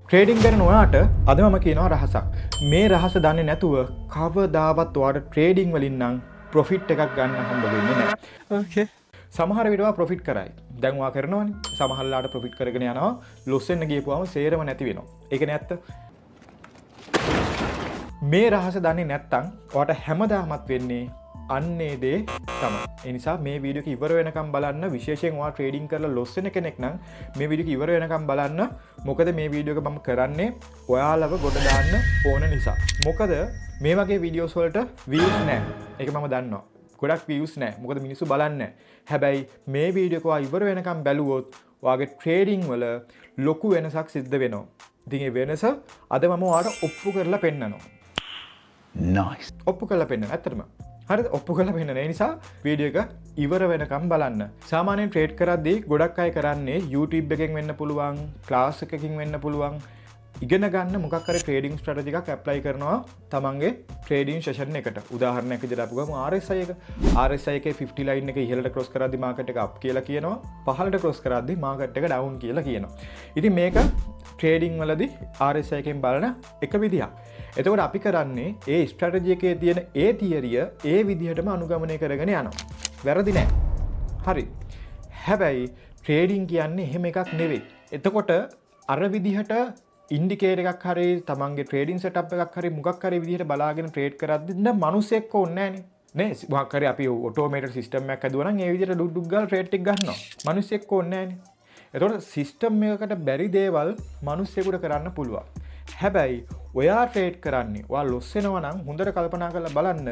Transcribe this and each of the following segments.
Trading කරන ඔයාට අද මම කියනවා රහසක්. මේ රහස දන්නේ නැතුව කවදාවත් ඔයාට ට්‍රේඩින් වලින් නම් ප්‍රොෆිට් එකක් ගන්න හම්බ වෙන්නේ නැහැ. ඕකේ. සමහර විට ඔයා ප්‍රොෆිට් කරයි. දැන් ඔයා කරනවනේ. සමහරලාට ප්‍රොෆිට් කරගෙන යනවා. ලොස් වෙන්න ගියපුවම සේරම නැති වෙනවා. ඒකනේ ඇත්ත. මේ රහස දන්නේ නැත්නම් ඔයාට හැමදාමත් වෙන්නේ අන්නේ දේ තමයි. ඒ නිසා මේ වීඩියෝ එක ඉවර වෙනකම් බලන්න. විශේෂයෙන් ඔයා ට්‍රේඩින් කරලා ලොස් වෙන කෙනෙක් නම් මේ වීඩියෝ එක ඉවර වෙනකම් බලන්න. මොකද මේ වීඩියෝ එක මම කරන්නේ ඔයාලව ගොඩ දාන්න ඕන නිසා. මොකද මේ වගේ වීඩියෝස් වලට views නැහැ. ඒක මම දන්නවා. ගොඩක් views නැහැ. මොකද මිනිස්සු බලන්නේ නැහැ. හැබැයි මේ වීඩියෝ එක ඔයා ඉවර වෙනකම් බැලුවොත් ඔයාගේ ට්‍රේඩින් වල ලොකු වෙනසක් සිද්ධ වෙනවා. ඉතින් ඒ වෙනස අද මම ඔයාලට ඔප්පු කරලා පෙන්නනවා. Nice. ඔප්පු කරලා පෙන්නන. ඇත්තටම හරිද? ඔප්පු කරලා පෙන්නන. ඒ නිසා වීඩියෝ එක ඉවර වෙනකම් බලන්න. සාමාන්‍යයෙන් ට්‍රේඩ් කරද්දී ගොඩක් අය කරන්නේ YouTube එකෙන් වෙන්න පුළුවන්, ක්ලාස් එකකින් වෙන්න පුළුවන්. ඉගෙන ගන්න මොකක් හරි ට්‍රේඩින් ස්ට්‍රැටජි එකක් ඇප්ලයි කරනවා තමන්ගේ ට්‍රේඩින් සෙෂන් එකට. උදාහරණයක් විදිහට අපි ගමු RSI එක. RSI එකේ 50 ලයින් එක ඉහළට ක්‍රොස් කරද්දී මාකට් එක අප් කියලා කියනවා. පහළට ක්‍රොස් කරද්දී මාකට් එක ඩවුන් කියලා කියනවා. ඉතින් මේක ට්‍රේඩින් වලදී RSI එකෙන් බලන එක විදිහක්. එතකොට අපි කරන්නේ ඒ ස්ට්‍රැටජි එකේ තියෙන ඒ තියරිය ඒ විදිහටම අනුගමනය කරගෙන යනවා. වැරදි නෑ. හරි. හැබැයි ට්‍රේඩින් කියන්නේ එහෙම එකක් නෙවෙයි. එතකොට අර විදිහට ඉන්ඩිකේටර් එකක් හරි තමන්ගේ ට්‍රේඩින් සෙටප් එකක් හරි මොකක් හරි විදිහට බලාගෙන ට්‍රේඩ් කරද්දී දැන් මිනිස්සෙක් ඕනේ නෑනේ. නේ මොකක් හරි අපි ඔටෝමේටඩ් සිස්ටම් එකක් හදුවා නම් ඒ විදිහට ඩුක් ඩුක් ගාලා ට්‍රේඩ් එක ගන්නවා. මිනිස්සෙක් ඕනේ නෑනේ. එතකොට සිස්ටම් එකකට බැරි දේවල් මිනිස්සෙකුට කරන්න පුළුවන්. හැබැයි ඔයා ට්‍රේඩ් කරන්නේ ඔයා ලොස් වෙනවා නම් හොඳට කල්පනා කරලා බලන්න.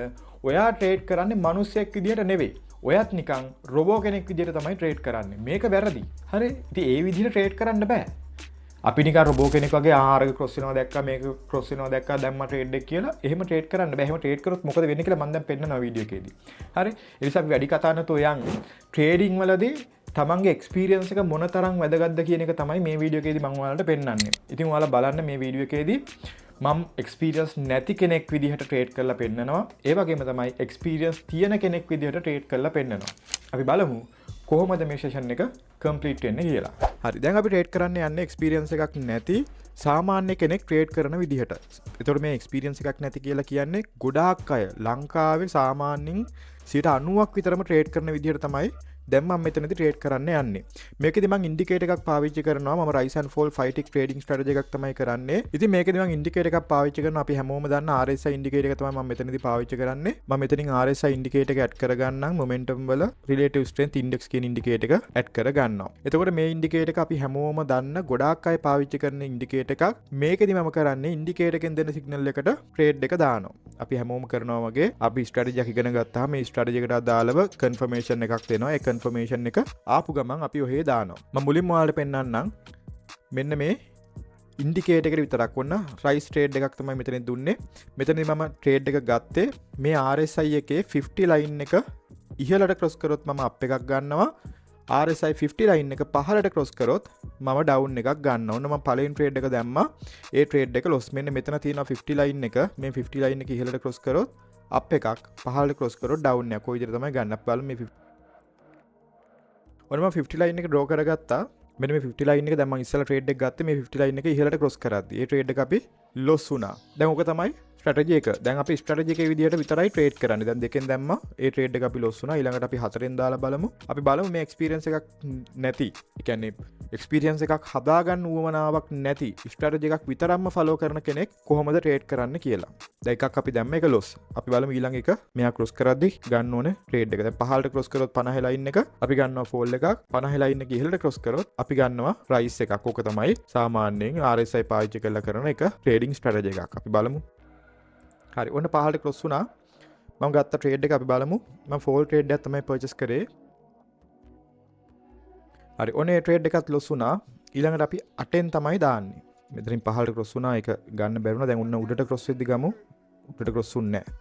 ඔයා ට්‍රේඩ් කරන්නේ මිනිස්සෙක් විදිහට නෙවෙයි. ඔයත් නිකන් රොබෝ කෙනෙක් විදිහට තමයි ට්‍රේඩ් කරන්නේ. මේක වැරදි. හරි. ඉතින් ඒ විදිහට ට්‍රේඩ් කරන්න බෑ. අපි නිකන් රොබෝ කෙනෙක් වගේ ආහාරක ක්‍රොස් වෙනවා දැක්කා මේක ක්‍රොස් වෙනවා දැක්කා දැම්ම ට්‍රේඩ් එක කියලා එහෙම ට්‍රේඩ් කරන්න බෑ. එහෙම ට්‍රේඩ් කරොත් මොකද වෙන්නේ කියලා මම දැන් පෙන්නනවා වීඩියෝ එකේදී. හරි. ඒ නිසා අපි වැඩි කතා නැතුව යන්නේ. ට්‍රේඩින් වලදී තමන්ගේ එක්ස්පීරියන්ස් එක මොන තරම් වැදගත්ද කියන එක තමයි මේ වීඩියෝ එකේදී මම ඔයාලට පෙන්නන්නේ. ඉතින් ඔයාලා බලන්න මේ වීඩියෝ එකේදී මම එක්ස්පීරියන්ස් නැති කෙනෙක් විදිහට ට්‍රේඩ් කරලා පෙන්නනවා. ඒ වගේම තමයි එක්ස්පීරියන්ස් තියෙන කෙනෙක් විදිහට ට්‍රේඩ් කරලා පෙන්නනවා. අපි බලමු කොහොමද මේ සෙෂන් එක කම්ප්ලීට් වෙන්නේ කියලා. හරි. දැන් අපි ට්‍රේඩ් කරන්න යන්නේ එක්ස්පීරියන්ස් එකක් නැති සාමාන්‍ය කෙනෙක් ට්‍රේඩ් කරන විදිහට. ඒතකොට මේ එක්ස්පීරියන්ස් එකක් නැති කියලා කියන්නේ ගොඩාක් අය ලංකාවේ සාමාන්‍යයෙන් 90% විතරම ට්‍රේඩ් කරන විදිහට තමයි දැන් මම මෙතනදී ට්‍රේඩ් කරන්න යන්නේ. මේකෙදි මම ඉන්ඩිකේටර් එකක් පාවිච්චි කරනවා. මම rise and fall 5 tick trading strategy එකක් තමයි කරන්නේ. ඉතින් මේකෙදි මම ඉන්ඩිකේටර් එකක් පාවිච්චි කරනවා. අපි හැමෝම දන්න RSI ඉන්ඩිකේටර් එක තමයි මම මෙතනදී පාවිච්චි කරන්නේ. මම මෙතනින් RSI ඉන්ඩිකේටර් එක ඇඩ් කරගන්නම්. momentum වල relative strength index කියන ඉන්ඩිකේටර් එක ඇඩ් කරගන්නවා. එතකොට මේ ඉන්ඩිකේටර් එක අපි හැමෝම දන්න ගොඩාක් අය පාවිච්චි කරන ඉන්ඩිකේටර් එකක්. මේකෙදි මම කරන්නේ ඉන්ඩිකේටර් එකෙන් දෙන සිග්නල් එකට ට්‍රේඩ් එක දානවා. අපි හැමෝම කරනවා වගේ අපි ස්ට්‍රැටජි එකක් ඉගෙන ගත්තාම මේ ස්ට්‍රැටජි එකට අදාළව කන්ෆර්මේෂන් එකක් දෙනවා. ඒ කන්ෆර්මේෂන් එක ආපු ගමන් අපි ඔහේ දානවා. මම මුලින්ම ඔයාලට පෙන්නන්නම්. මෙන්න මේ ඉන්ඩිකේටර් එකට විතරක් වුණා රයිස් ට්‍රේඩ් එකක් තමයි මෙතන දුන්නේ. මෙතනදී මම ට්‍රේඩ් එක ගත්තේ මේ RSI එකේ 50 ලයින් එක ඉහළට ක්‍රොස් කරොත් මම අප් එකක් ගන්නවා. RSI 50 ලයින් එක පහළට ක්‍රොස් කරොත් මම ඩවුන් එකක් ගන්නවා. ඔන්න මම පළවෙනි ට්‍රේඩ් එක දැම්මා. ඒ ට්‍රේඩ් එක ලොස්. මෙන්න මෙතන තියෙනවා 50 ලයින් එක. මේ 50 ලයින් එක ඉහළට ක්‍රොස් කරොත් අප් එකක් පහළට ක්‍රොස් කරොත් ඩවුන් එකක්. කොයි විදිහට තමයි ගන්න අපි බලමු මේ ඔන්න මම 50 ලයින් එක ඩ්‍රෝ කරගත්තා. මෙන්න මේ 50 ලයින් එක දැන් මම ඉස්සෙල්ලා ට්‍රේඩ් එක ගත්තේ මේ 50 ලයින් එක ඉහළට ක්‍රොස් කරද්දී. ඒ ට්‍රේඩ් එක අපි ලොස් වුණා. දැන් ඕක තමයි ස්ට්‍රැටජි එක. දැන් අපි ස්ට්‍රැටජි එකේ විදිහට විතරයි ට්‍රේඩ් කරන්නේ. දැන් දෙකෙන් දැම්මා. ඒ ට්‍රේඩ් එක අපි ලොස් වුණා. ඊළඟට අපි හතරෙන් දාලා බලමු. අපි බලමු මේ එක්ස්පීරියන්ස් එකක් නැති. ඒ කියන්නේ එක්ස්පීරියන්ස් එකක් හදාගන්න උවමනාවක් නැති ස්ට්‍රැටජි එකක් විතරක්ම ෆලෝ කරන කෙනෙක් කොහොමද ට්‍රේඩ් කරන්න කියලා. දැන් එකක් අපි දැම්ම එක ලොස්. අපි බලමු ඊළඟ එක මෙයා ක්‍රොස් කරද්දී ගන්න ඕනේ ට්‍රේඩ් එක. දැන් පහළට ක්‍රොස් කරොත් 50 ලයින් එක අපි ගන්නවා ෆෝල් එකක්. 50 ලයින් එක ඉහළට ක්‍රොස් කරොත් අපි ගන්නවා රයිස් එකක්. ඕක තමයි සාමාන්‍යයෙන් RSI පාවිච්චි කරලා කරන එක ට්‍රේඩින් ස්ට්‍රැටජි එකක්. අපි බලමු. හරි. ඔන්න පහළට ක්‍රොස් වුණා. මම ගත්ත ට්‍රේඩ් එක අපි බලමු. මම ෆෝල් ට්‍රේඩ් එකක් තමයි පර්චේස් කරේ. හරි. ඔන්න ඒ ට්‍රේඩ් එකත් ලොස් වුණා. ඊළඟට අපි 8ෙන් තමයි දාන්නේ. මෙතනින් පහළට ක්‍රොස් වුණා. ඒක ගන්න බැරි වුණා. දැන් ඔන්න උඩට ක්‍රොස් වෙද්දි ගමු. උඩට ක්‍රොස් වුන්නේ නැහැ.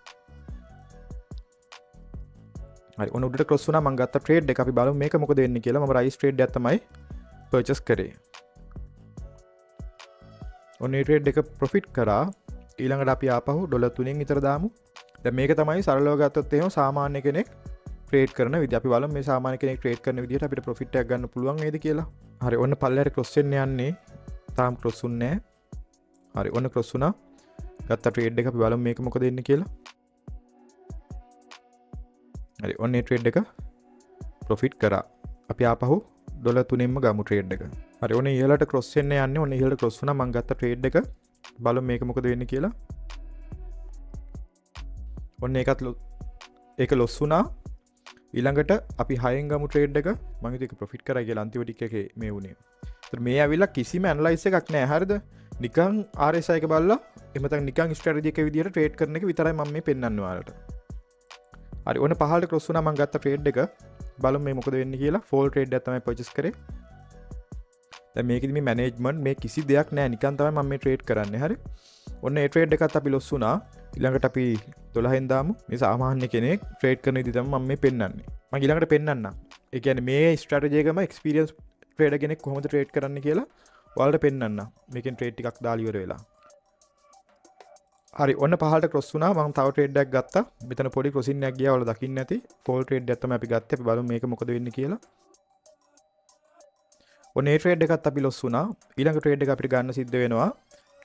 හරි. ඔන්න උඩට ක්‍රොස් වුණා. මම ගත්ත ට්‍රේඩ් එක අපි බලමු මේක මොකද වෙන්නේ කියලා. මම රයිස් ට්‍රේඩ් එකක් තමයි පර්චේස් කරේ. ඔන්න ඒ ට්‍රේඩ් එක ප්‍රොෆිට් කරා. ඊළඟට අපි ආපහු ඩොලර් 3න් විතර දාමු. දැන් මේක තමයි සරලව ගත්තොත් එහෙම සාමාන්‍ය කෙනෙක් ට්‍රේඩ් කරන විදිහ. අපි බලමු මේ සාමාන්‍ය කෙනෙක් ට්‍රේඩ් කරන විදිහට අපිට ප්‍රොෆිට් එකක් ගන්න පුළුවන් වේද කියලා. හරි. ඔන්න පල්ලයට ක්‍රොස් වෙන්න යන්නේ. තාම ක්‍රොස් උන්නේ නැහැ. හරි ඔන්න ක්‍රොස් වුණා. ගත්ත ට්‍රේඩ් එක අපි බලමු මේක මොකද වෙන්නේ කියලා. හරි ඔන්න මේ ට්‍රේඩ් එක ප්‍රොෆිට් කරා. අපි ආපහු ඩොලර් 3ෙන්ම ගමු ට්‍රේඩ් එක. හරි ඔන්න ඉහළට ක්‍රොස් වෙන්න යන්නේ. ඔන්න ඉහළට ක්‍රොස් වුණා. මම ගත්ත ට්‍රේඩ් එක බලමු මේක මොකද වෙන්නේ කියලා. ඔන්න ඒක ලොස් වුණා. ඊළඟට අපි 6ෙන් ගමු ට්‍රේඩ් එක. මම හිතුවේ ඒක ප්‍රොෆිට් කරා කියලා අන්තිම ටික එකේ මේ වුණේ. ඒතර මේ ඇවිල්ලා කිසිම ඇනලයිස් එකක් නැහැ. හරිද? නිකන් RSI එක බලලා එහෙම නැත්නම් නිකන් ස්ට්‍රැටජි එක විදිහට ට්‍රේඩ් කරන එක විතරයි මම මේ පෙන්වන්නේ ඔයාලට. හරි ඔන්න පහළට ක්‍රොස් වුණා. මම ගත්ත ට්‍රේඩ් එක බලමු මේ මොකද වෙන්නේ කියලා. ෆෝල් ට්‍රේඩ් එකක් තමයි පර්චේස් කරේ. දැන් මේකෙදි මේ මැනේජ්මන්ට් මේ කිසි දෙයක් නැහැ. නිකන් තමයි මම මේ ට්‍රේඩ් කරන්නේ. හරි. ඔන්න ඒ ට්‍රේඩ් එකත් අපි ලොස් වුණා. ඊළඟට අපි 12න් දාමු. මේ සාමාන්‍ය කෙනෙක් ට්‍රේඩ් කරන විදිහ තමයි මම මේ පෙන්වන්නේ. මම ඊළඟට පෙන්වන්නම්. ඒ කියන්නේ මේ ස්ට්‍රැටජි එකම එක්ස්පීරියන්ස් ට්‍රේඩර් කෙනෙක් කොහොමද ට්‍රේඩ් කරන්න කියලා ඔයාලට පෙන්වන්නම්. මේකෙන් ට්‍රේඩ් ටිකක් දාලා ඉවර වෙලා. හරි ඔන්න පහළට ක්‍රොස් වුණා. මම තව ට්‍රේඩ් එකක් ගත්තා. මෙතන පොඩි ක්‍රොසින් එකක් ගියා. ඔයාලා දකින්න ඇති. ෆෝල් ට්‍රේඩ් එකක් තමයි අපි ගත්තේ. අපි බලමු මේක මොකද වෙන්නේ කියලා. ඔන්න ඒ ට්‍රේඩ් එකත් අපි ලොස් වුණා. ඊළඟ ට්‍රේඩ් එක අපිට ගන්න සිද්ධ වෙනවා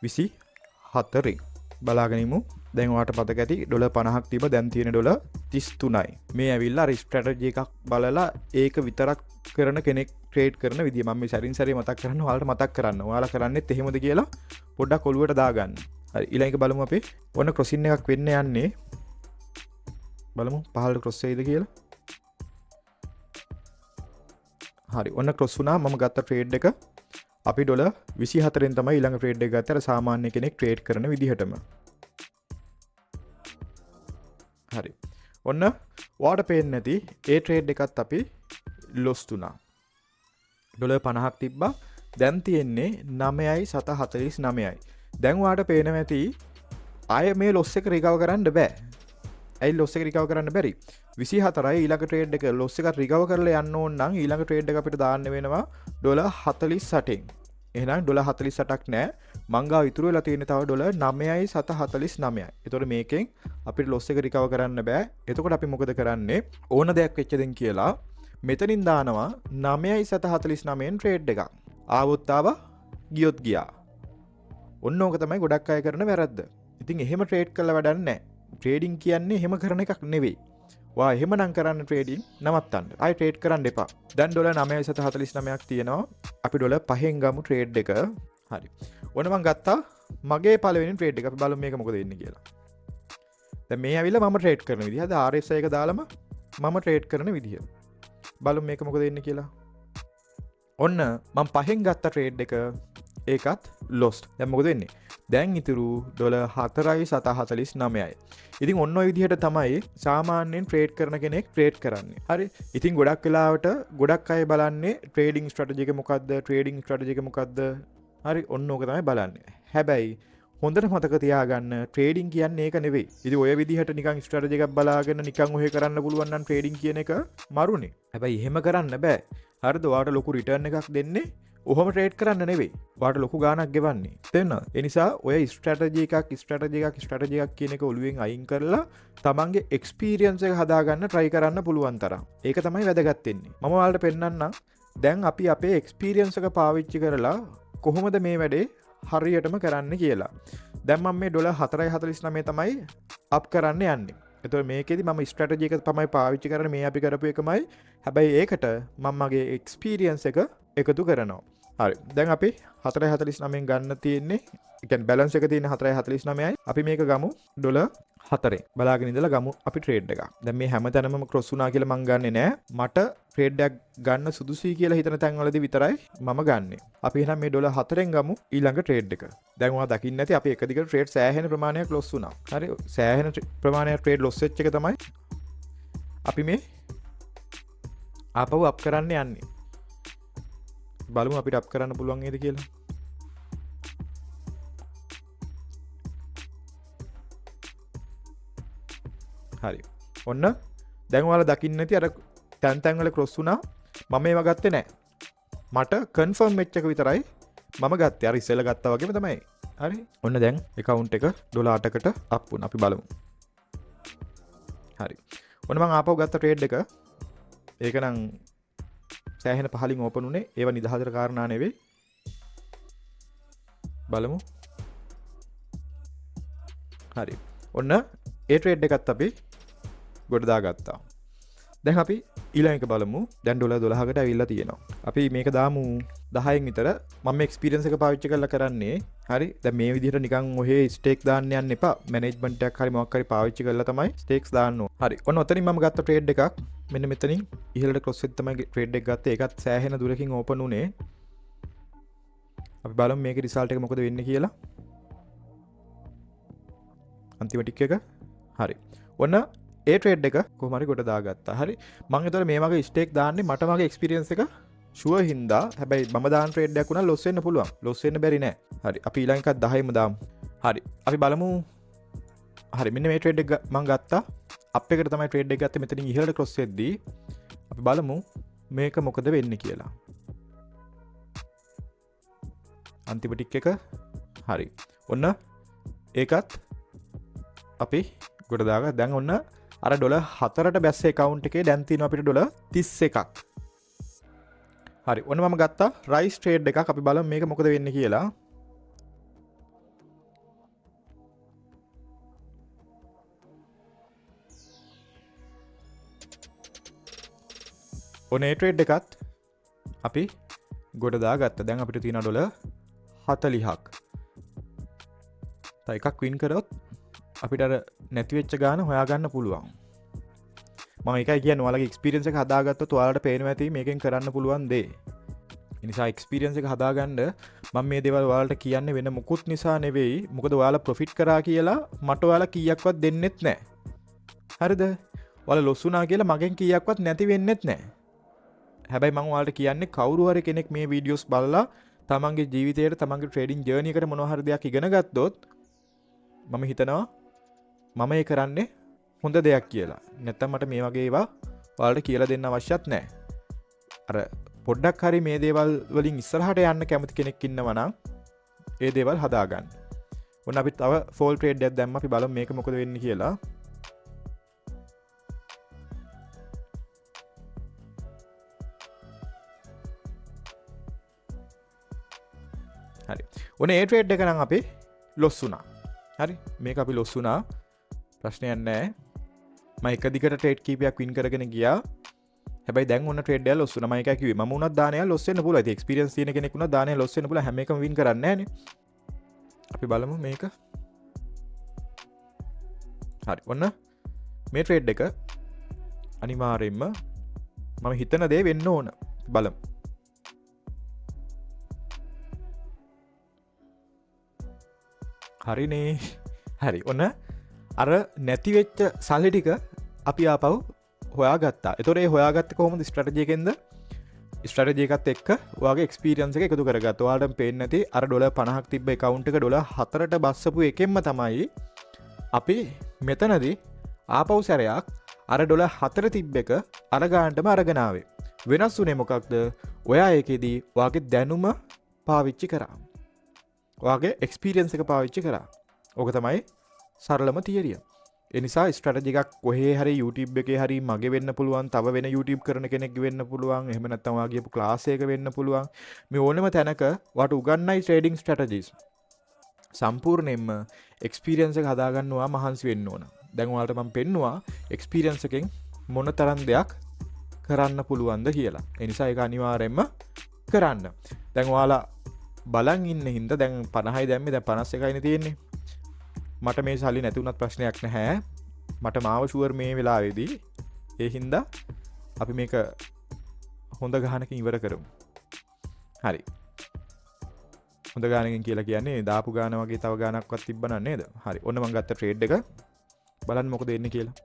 24. බලාගෙන ඉමු. දැන් ඔයාලට මතක ඇති ඩොලර් 50ක් තිබ්බ. දැන් තියෙන ඩොලර් 33යි. මේ ඇවිල්ලා අර ස්ට්‍රැටජි එකක් බලලා ඒක විතරක් කරන කෙනෙක් ට්‍රේඩ් කරන විදිය මම මේ සැරින් සැරේ මතක් කරන්න ඔයාලට මතක් කරන්න. ඔයාලා කරන්නේත් එහෙමද කියලා පොඩ්ඩක් ඔළුවට දාගන්න. හරි ඊළඟ බලමු අපි. ඔන්න ක්‍රොසින් එකක් වෙන්න යන්නේ. බලමු පහළට ක්‍රොස් වෙයිද කියලා. හරි ඔන්න ක්‍රොස් වුණා. මම ගත්ත ට්‍රේඩ් එක අපි ඩොලර් 24න් තමයි ඊළඟ ට්‍රේඩ් එක ගත්තේ. අර සාමාන්‍ය කෙනෙක් ට්‍රේඩ් කරන විදිහටම. හරි ඔන්න ඔයාලට පේන්නේ නැති ඒ ට්‍රේඩ් එකත් අපි ලොස් වුණා. ඩොලර් 50ක් තිබ්බා. දැන් තියෙන්නේ 9.49යි. දැන් ඔයාලට පේනවා ඇති ආයෙ මේ ලොස් එක රිකවර් කරන්න බෑ. ඇයි ලොස් එක රිකවර් කරන්න බැරි? 24යි ඊළඟ ට්‍රේඩ් එක ලොස් එකක් රිකවර් කරලා යන්න ඕන නම් ඊළඟ ට්‍රේඩ් එක අපිට දාන්න වෙනවා ඩොලර් 48න්. එහෙනම් ඩොලර් 48ක් නෑ. මං ගාව ඉතුරු වෙලා තියෙන තව ඩොලර් 9.49යි. ඒතකොට මේකෙන් අපිට ලොස් එක රිකවර් කරන්න බෑ. එතකොට අපි මොකද කරන්නේ? ඕන දෙයක් වෙච්ච දෙන් කියලා මෙතනින් දානවා 9.49න් ට්‍රේඩ් එකක්. ආවොත් ආවා ගියොත් ගියා. ඔන්න ඕක තමයි ගොඩක් අය කරන වැරද්ද. ඉතින් එහෙම ට්‍රේඩ් කරලා වැඩක් නැහැ. ට්‍රේඩින් කියන්නේ එහෙම කරන එකක් නෙවෙයි. වා එහෙමනම් කරන්න ට්‍රේඩින් නවත්තන්න. ආයි ට්‍රේඩ් කරන්න එපා. දැන් ඩොලර් 9.49ක් තියෙනවා. අපි ඩොලර් 5න් ගමු ට්‍රේඩ් එක. හරි. ඔන්න මම ගත්තා මගේ පළවෙනි ට්‍රේඩ් එක. අපි බලමු මේක මොකද වෙන්නේ කියලා. දැන් මේ ඇවිල්ලා මම ට්‍රේඩ් කරන විදිහ. අද RSI එක දාලම මම ට්‍රේඩ් කරන විදිහ. බලමු මේක මොකද වෙන්නේ කියලා. ඔන්න මම 5න් ගත්ත ට්‍රේඩ් එක ඒකත් ලොස්. දැන් මොකද වෙන්නේ? දැන් ඉතුරු ඩොලර් 4.49යි. ඉතින් ඔන්න ඔය විදිහට තමයි සාමාන්‍යයෙන් ට්‍රේඩ් කරන කෙනෙක් ට්‍රේඩ් කරන්නේ. හරි. ඉතින් ගොඩක් වෙලාවට ගොඩක් අය බලන්නේ ට්‍රේඩින් ස්ට්‍රැටජි එක මොකද්ද? ට්‍රේඩින් ස්ට්‍රැටජි එක මොකද්ද? හරි. ඔන්න ඕක තමයි බලන්නේ. හැබැයි හොඳට මතක තියාගන්න ට්‍රේඩින් කියන්නේ ඒක නෙවෙයි. ඉතින් ඔය විදිහට නිකන් ස්ට්‍රැටජි එකක් බලාගෙන නිකන් ඔහෙ කරන්න පුළුවන් නම් ට්‍රේඩින් කියන එක මරුනේ. හැබැයි එහෙම කරන්න බෑ. හරිද? ඔයාලට ලොකු රිටර්න් එකක් දෙන්නේ ඔහොම ට්‍රේඩ් කරන්න නෙවෙයි. ඔයාලට ලොකු ගාණක් ගෙවන්නේ. තේරෙනවද? ඒ නිසා ඔය ස්ට්‍රැටජි එකක් කියන එක ඔළුවෙන් අයින් කරලා තමන්ගේ එක්ස්පීරියන්ස් එක හදාගන්න try කරන්න පුළුවන් තරම්. ඒක තමයි වැදගත් වෙන්නේ. මම ඔයාලට පෙන්නන්නම් දැන් අපි අපේ එක්ස්පීරියන්ස් එක පාවිච්චි කරලා කොහොමද මේ වැඩේ හරියටම කරන්න කියලා. දැන් මම මේ ඩොලර් 4.49 තමයි අප් කරන්න යන්නේ. එතකොට මේකෙදි මම ස්ට්‍රැටජි එක තමයි පාවිච්චි කරන්නේ. මේ අපි කරපු එකමයි. හැබැයි ඒකට මම මගේ එක්ස්පීරියන්ස් එක එකතු කරනවා. හරි. දැන් අපි 4.49න් ගන්න තියෙන්නේ. ඒ කියන්නේ බැලන්ස් එක තියෙන 4.49යි. අපි මේක ගමු ඩොලර් 4. බලාගෙන ඉඳලා ගමු අපි ට්‍රේඩ් එකක්. දැන් මේ හැමතැනම ක්‍රොස් වුණා කියලා මං ගන්නෙ නෑ. මට ට්‍රේඩ් එකක් ගන්න සුදුසුයි කියලා හිතන තැන්වලදී විතරයි මම ගන්නෙ. අපි එහෙනම් මේ ඩොලර් 4න් ගමු ඊළඟ ට්‍රේඩ් එක. දැන් ඔයා දකින්න ඇති අපි එක දිගට ට්‍රේඩ් සෑහෙන ප්‍රමාණයක් ලොස් වුණා. හරි. සෑහෙන ප්‍රමාණයක් ට්‍රේඩ් ලොස් වෙච්ච එක තමයි අපි මේ ආපහු අප් කරන්න යන්නේ. බලමු අපිට අප් කරන්න පුළුවන් නේද කියලා. හරි. ඔන්න දැන් ඔයාලා දකින්න ඇති අර තැන් වල ක්‍රොස් වුණා. මම ඒව ගත්තේ නැහැ. මට කන්ෆර්ම් වෙච්ච එක විතරයි මම ගත්තේ. අර ඉස්සෙල්ලා ගත්තා වගේම තමයි. හරි. ඔන්න දැන් account එක ඩොලර් 8කට අප් වුණා. අපි බලමු. හරි. ඔන්න මම ආපහු ගත්ත ට්‍රේඩ් එක. ඒක නම් සෑහෙන පහලින් ඕපන් උනේ. ඒව නිදහසට කාරණා නෙවෙයි. බලමු. හරි ඔන්න ඒ ට්‍රේඩ් එකත් අපි ගොඩ දාගත්තා. දැන් අපි ඊළඟ එක බලමු. දැන් ඩොලර් 12කට ඇවිල්ලා තියෙනවා. අපි මේක දාමු 10න් විතර. මම එක්ස්පීරියන්ස් එක පාවිච්චි කරලා කරන්නේ. හරි. දැන් මේ විදිහට නිකන් ඔහේ ස්ටේක් දාන්න යන්න එපා. මැනේජ්මන්ට් එකක් හරි මොකක් හරි පාවිච්චි කරලා තමයි ස්ටේක්ස් දාන්න ඕන. හරි. ඔන්න ඔතනින් මම ගත්ත ට්‍රේඩ් එකක්. මෙන්න මෙතනින් ඉහළට ක්‍රොස් වෙද්දී තමයි ට්‍රේඩ් එක ගත්තේ. ඒකත් සෑහෙන දුරකින් ඕපන් උනේ. අපි බලමු මේකේ රිසල්ට් එක මොකද වෙන්නේ කියලා. අන්තිම ටික එක. හරි. ඔන්න ඒ ට්‍රේඩ් එක කොහොම හරි කොට දාගත්තා. හරි. මම ඒතර මේ වගේ ස්ටේක් දාන්නේ මට මගේ එක්ස්පීරියන්ස් එක ෂුවර් හින්දා. හැබැයි මම දාන ට්‍රේඩ් එකක් උනා ලොස් වෙන්න පුළුවන්. ලොස් වෙන්න බැරි නෑ. හරි. අපි ඊළඟ එකත් 10ෙම දාමු. හරි. අපි බලමු. හරි. මෙන්න මේ ට්‍රේඩ් එක මම ගත්තා. අප් එකට තමයි ට්‍රේඩ් එක ගත්තේ. මෙතනින් ඉහළට ක්‍රොස් වෙද්දී අපි බලමු මේක මොකද වෙන්නේ කියලා. අන්තිම ටික් එක. හරි. ඔන්න ඒකත් අපි ගොඩ දාගත්තා. දැන් ඔන්න අර ඩොලර් 4ට බැස්ස account එකේ දැන් තියෙනවා අපිට ඩොලර් 31ක්. හරි. ඔන්න මම ගත්තා රයිස් ට්‍රේඩ් එකක්. අපි බලමු මේක මොකද වෙන්නේ කියලා. ඔන්න ඒ ට්‍රේඩ් එකත් අපි ගොඩ දාගත්තා. දැන් අපිට තියෙනවා ඩොලර් 40ක්. තව එකක් වින් කරොත් අපිට අර නැති වෙච්ච ගාන හොයාගන්න පුළුවන්. මම ඒකයි කියන්නේ ඔයාලගේ එක්ස්පීරියන්ස් එක හදාගත්තොත් ඔයාලට පේනවා ඇති මේකෙන් කරන්න පුළුවන් දේ. ඒ නිසා එක්ස්පීරියන්ස් එක හදාගන්න මම මේ දේවල් ඔයාලට කියන්නේ වෙන මොකුත් නිසා නෙවෙයි. මොකද ඔයාලා ප්‍රොෆිට් කරා කියලා මට ඔයාලා කීයක්වත් දෙන්නෙත් නැහැ. හරිද? ඔයාලා ලොස් වුණා කියලා මගෙන් කීයක්වත් නැති වෙන්නෙත් නැහැ. හැබැයි මම ඔයාලට කියන්නේ කවුරු හරි කෙනෙක් මේ වීඩියෝස් බලලා තමන්ගේ ජීවිතේට තමන්ගේ ට්‍රේඩින් ජර්නි එකට මොනවා හරි දෙයක් ඉගෙන ගත්තොත් මම හිතනවා මම ඒ කරන්නේ හොඳ දෙයක් කියලා. නැත්තම් මට මේ වගේ ඒවා ඔයාලට කියලා දෙන්න අවශ්‍යත් නැහැ. අර පොඩ්ඩක් හරි මේ දේවල් වලින් ඉස්සරහට යන්න කැමති කෙනෙක් ඉන්නවා නම් ඒ දේවල් හදාගන්න. ඔන්න අපි තව ෆෝල් ට්‍රේඩ් එකක් දැම්ම. අපි බලමු මේක මොකද වෙන්නේ කියලා. හරි. ඔන්න ඒ ට්‍රේඩ් එක නම් අපි ලොස් වුණා. හරි. මේක අපි ලොස් වුණා. ප්‍රශ්නයක් නැහැ. මම එක දිගට ට්‍රේඩ් කීපයක් වින් කරගෙන ගියා. හැබැයි දැන් ඔන්න ට්‍රේඩ් එක ලොස් වුණා. මම එකයි කිව්වේ මම උනත් දානය ලොස් වෙන්න පුළුවන්. ඉතින් එක්ස්පීරියන්ස් තියෙන කෙනෙක් උනත් දානය ලොස් වෙන්න පුළුවන්. හැම එකම වින් කරන්නේ නැහනේ. අපි බලමු මේක. හරි. ඔන්න මේ ට්‍රේඩ් එක අනිවාර්යයෙන්ම මම හිතන දේ වෙන්න ඕන. බලමු. හරිනේ. හරි. ඔන්න අර නැති වෙච්ච සල්ලි ටික අපි ආපහු හොයාගත්තා. ඒතොර ඒ හොයාගත්තේ කොහොමද? ස්ට්‍රැටජි එකෙන්ද? ස්ට්‍රැටජි එකත් එක්ක ඔයාගේ එක්ස්පීරියන්ස් එක එකතු කරගත්තා. ඔයාලට පේන්නේ නැති අර ඩොලර් 50ක් තිබ්බ account එක ඩොලර් 4ට බස්සපු එකෙන්ම තමයි අපි මෙතනදී ආපහු සැරයක් අර ඩොලර් 4 තිබ්බ එක අර ගානටම අරගෙන ආවේ. වෙනස් උනේ මොකක්ද? ඔයා ඒකෙදී ඔයාගේ දැනුම පාවිච්චි කරා. ඔයාගේ එක්ස්පීරියන්ස් එක පාවිච්චි කරා. ඕක තමයි සරලම තියරිය. ඒ නිසා ස්ට්‍රැටජි එකක් කොහේ හරි YouTube එකේ හරි මගේ වෙන්න පුළුවන්, තව වෙන YouTube කරන කෙනෙක් වෙන්න පුළුවන්, එහෙම නැත්නම් ඔයා ගියපු ක්ලාස් එකක වෙන්න පුළුවන්. මේ ඕනෙම තැනක ඔයාට උගන්වයි ට්‍රේඩින් ස්ට්‍රැටජිස්. සම්පූර්ණයෙන්ම එක්ස්පීරියන්ස් එක හදාගන්න ඔයා මහන්සි වෙන්න ඕන. දැන් ඔයාලට මම පෙන්නවා එක්ස්පීරියන්ස් එකෙන් මොන තරම් දෙයක් කරන්න පුළුවන්ද කියලා. ඒ නිසා ඒක අනිවාර්යයෙන්ම කරන්න. දැන් ඔයාලා බලන් ඉන්න හින්දා දැන් 50යි දැම්මේ දැන් 51යිනේ තියෙන්නේ. මට මේ සල්ලි නැති වුණත් ප්‍රශ්නයක් නැහැ. මට මාව ෂුවර් මේ වෙලාවේදී. ඒ හින්දා අපි මේක හොඳ ගහනකින් ඉවර කරමු. හරි. හොඳ ගානකින් කියලා කියන්නේ දාපු ගාන වගේ තව ගානක්වත් තිබ්බනක් නේද? හරි. ඔන්න මම ගත්ත ට්‍රේඩ් එක. බලන්න මොකද වෙන්නේ කියලා.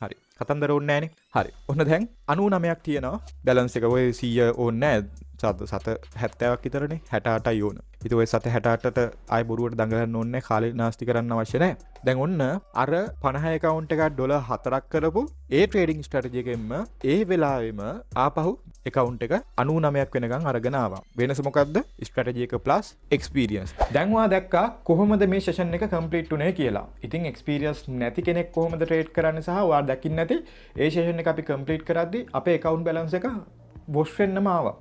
හරි. කතන්දර ඕනේ නැහනේ. හරි. ඔන්න දැන් 99ක් තියෙනවා. බැලන්ස් එක ඔය 100 ඕනේ නැහැ. 70ක් විතරනේ. 68යි ඕන. ඉතින් ඔය 68ට ආයි බොරුවට දඟලන්න ඕනේ නැහැ. කාලේ නාස්ති කරන්න අවශ්‍ය නැහැ. දැන් ඔන්න අර 50 account එකක් ඩොලර් 4ක් කරපු ඒ ට්‍රේඩින් ස්ට්‍රැටජි එකෙන්ම ඒ වෙලාවෙම ආපහු account එක 99ක් වෙනකන් අරගෙන ආවා. වෙනස මොකද්ද? strategy එක plus experience. දැන් ඔයා දැක්කා කොහොමද මේ session එක complete උනේ කියලා. ඉතින් experience නැති කෙනෙක් කොහොමද trade කරන්නේ සහ ඔයා දකින්න නැති ඒ session එක අපි complete කරද්දී අපේ account balance එක wash වෙන්නම ආවා.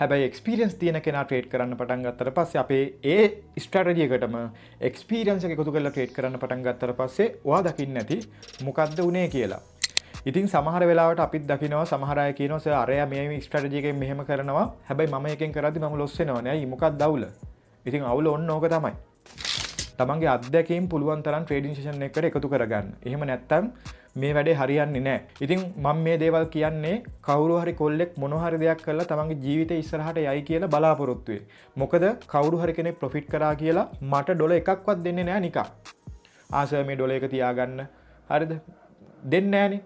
හැබැයි experience තියෙන කෙනා trade කරන්න පටන් ගත්තට පස්සේ අපේ ඒ strategy එකටම experience එක එකතු කරලා trade කරන්න පටන් ගත්තට පස්සේ ඔයා දකින්න නැති මොකද්ද උනේ කියලා. ඉතින් සමහර වෙලාවට අපිත් දකිනවා සමහර අය කියනවා සර් අරයා මේ ස්ට්‍රැටජි එකෙන් මෙහෙම කරනවා හැබැයි මම එකෙන් කරද්දි මම ලොස් වෙනවා නේ අයි මොකක්ද අවුල ඉතින් අවුල ඔන්න ඕක තමයි තමන්ගේ අත්දැකීම් පුළුවන් තරම් ට්‍රේඩින් සෙෂන් එකකට එකතු කරගන්න එහෙම නැත්තම් මේ වැඩේ හරියන්නේ නැහැ ඉතින් මම මේ දේවල් කියන්නේ කවුරු හරි කොල්ලෙක් මොන හරි දෙයක් කරලා තමන්ගේ ජීවිතේ ඉස්සරහට යයි කියලා බලාපොරොත්තු වෙයි මොකද කවුරු හරි කෙනෙක් ප්‍රොෆිට් කරා කියලා මට ඩොලර් එකක්වත් දෙන්නේ නැහැ නිකන් සර් මේ ඩොලර් එක තියාගන්න හරිද දෙන්නේ නැහනේ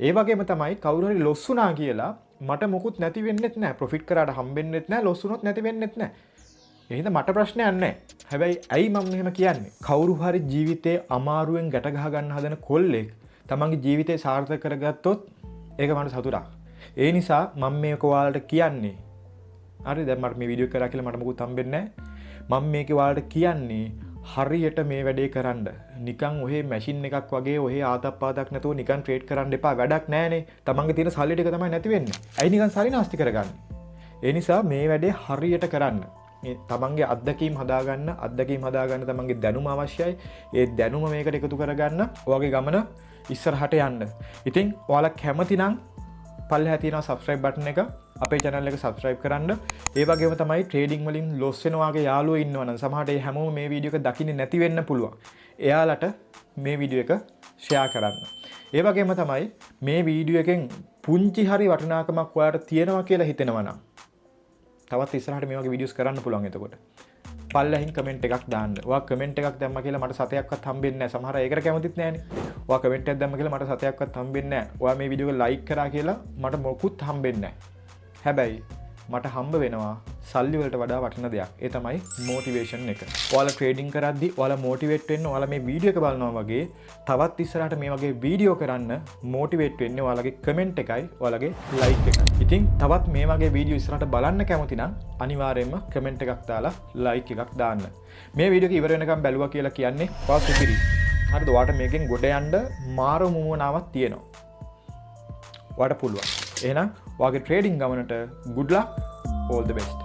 ඒ වගේම තමයි කවුරු හරි ලොස් වුණා කියලා මට මොකුත් නැති වෙන්නෙත් නැහැ ප්‍රොෆිට් කරාට හම්බෙන්නෙත් නැහැ ලොස් වුණොත් නැති වෙන්නෙත් නැහැ එහෙනම් මට ප්‍රශ්නයක් නැහැ හැබැයි ඇයි මම මෙහෙම කියන්නේ කවුරු හරි ජීවිතේ අමාරුවෙන් ගැට ගහ ගන්න හදන කොල්ලෙක් තමන්ගේ ජීවිතේ සාර්ථක කරගත්තොත් ඒක මට සතුටක් ඒ නිසා මම මේක ඔයාලට කියන්නේ හරි දැන් මට මේ වීඩියෝ කරා කියලා මට මොකුත් හම්බෙන්නේ නැහැ මම මේක ඔයාලට කියන්නේ හරියට මේ වැඩේ කරන්න නිකන් ඔහේ මැෂින් එකක් වගේ ඔහේ ආතප්පාදක් නැතුව නිකන් ට්‍රේඩ් කරන්න එපා වැඩක් නැහනේ තමන්ගේ තියෙන සල්ලි ටික තමයි නැති වෙන්නේ ඇයි නිකන් සල්ලි නාස්ති කරගන්නේ ඒ නිසා මේ වැඩේ හරියට කරන්න තමන්ගේ අත්දැකීම් හදාගන්න තමන්ගේ දැනුම අවශ්‍යයි ඒ දැනුම මේකට එකතු කරගන්න ඔයාගේ ගමන ඉස්සරහට යන්න ඉතින් ඔයාලා කැමති නම් පල්ලෙහා තියෙන subscribe button එක අපේ channel එක subscribe කරන්න. ඒ වගේම තමයි trading වලින් loss වෙන වාගේ යාළුවෝ ඉන්නවනම් සමහරට ඒ හැමෝම මේ වීඩියෝ එක දකින්නේ නැති වෙන්න පුළුවන්. එයාලට මේ වීඩියෝ එක share කරන්න. ඒ වගේම තමයි මේ වීඩියෝ එකෙන් පුංචි හරි වටිනාකමක් ඔයාලට තියෙනවා කියලා හිතෙනවා නම් තවත් ඉස්සරහට මේ වගේ වීඩියෝස් කරන්න පුළුවන් එතකොට. පල්ලෙහින් කමෙන්ට් එකක් දාන්න. ඔයා කමෙන්ට් එකක් දැම්මා කියලා මට සතයක්වත් හම්බෙන්නේ නැහැ. සමහර අය ඒකට කැමතිත් නැහනේ. ඔයා කමෙන්ට් එකක් දැම්මා කියලා මට සතයක්වත් හම්බෙන්නේ නැහැ. ඔයා මේ වීඩියෝ එක ලයික් කරා කියලා මට මොකුත් හම්බෙන්නේ නැහැ. හැබැයි මට හම්බ වෙනවා සල්ලි වලට වඩා වටින දෙයක්. ඒ තමයි මොටිවේෂන් එක. ඔයාලා ට්‍රේඩින් කරද්දී ඔයාලා මොටිවේට් වෙන්න ඔයාලා මේ වීඩියෝ එක බලනවා වගේ තවත් ඉස්සරහට මේ වගේ වීඩියෝ කරන්න මොටිවේට් වෙන්නේ ඔයාලගේ කමෙන්ට් එකයි ඔයාලගේ ලයික් එකයි. ඉතින් තවත් මේ වගේ වීඩියෝ ඉස්සරහට බලන්න කැමති නම් අනිවාර්යයෙන්ම කමෙන්ට් එකක් දාලා ලයික් එකක් දාන්න. මේ වීඩියෝ එක ඉවර වෙනකම් බැලුවා කියලා කියන්නේ ඔයා සුපිරි. හරිද? ඔයාට මේකෙන් ගොඩ යන්න මාර මුවනාවක් තියෙනවා. ඔයාට පුළුවන්. එහෙනම් ඔයාගේ ට්‍රේඩින් ගමනට good luck, all the best.